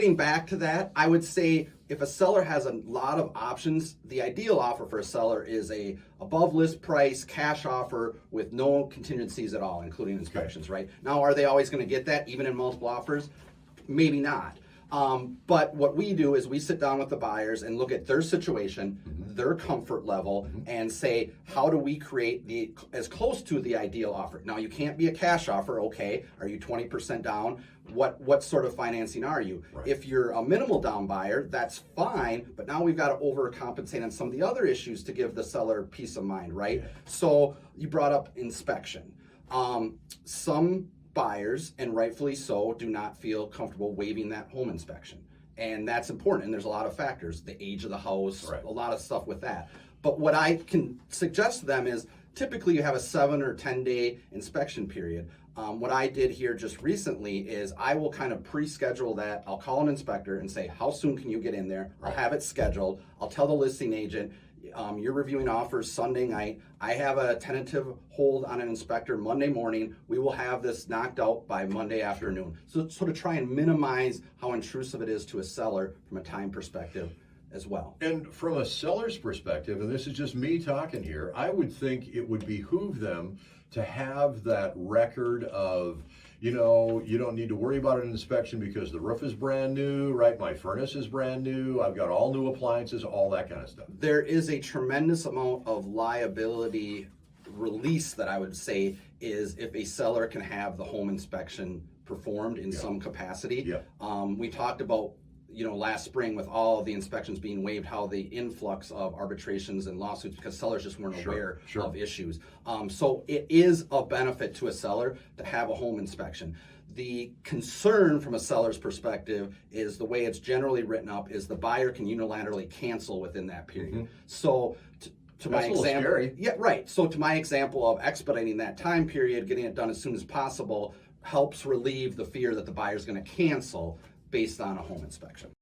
getting back to that, I would say if a seller has a lot of options, the ideal offer for a seller is a above list price cash offer with no contingencies at all, including inspections, right? Now, are they always going to get that even in multiple offers? Maybe not. But what we do is we sit down with the buyers and look at their situation, their comfort level, and say, how do we create as close to the ideal offer? Now, you can't be a cash offer, okay? Are you 20% down? What sort of financing are you? Right. If you're a minimal down buyer, that's fine, but now we've got to overcompensate on some of the other issues to give the seller peace of mind, right? Yeah. So you brought up inspection. Some buyers, and rightfully so, do not feel comfortable waiving that home inspection. And that's important, and there's a lot of factors, the age of the house, right, a lot of stuff with that. But what I can suggest to them is, typically you have a 7 or 10 day inspection period. What I did here just recently is I will kind of pre-schedule that. I'll call an inspector and say, how soon can you get in there? I'll have it scheduled. I'll tell the listing agent, you're reviewing offers Sunday night. I have a tentative hold on an inspector Monday morning. We will have this knocked out by Monday afternoon. So to try and minimize how intrusive it is to a seller from a time perspective as well. And from a seller's perspective, and this is just me talking here, I would think it would behoove them to have that record of, you know, you don't need to worry about an inspection because the roof is brand new, right? My furnace is brand new. I've got all new appliances, all that kind of stuff. There is a tremendous amount of liability release that I would say is if a seller can have the home inspection performed in some capacity. We talked about, you know, last spring with all of the inspections being waived, how the influx of arbitrations and lawsuits because sellers just weren't aware of issues. So it is a benefit to a seller to have a home inspection. The concern from a seller's perspective is the way it's generally written up is the buyer can unilaterally cancel within that period. So to my example, So to my example of expediting that time period, getting it done as soon as possible helps relieve the fear that the buyer's going to cancel based on a home inspection.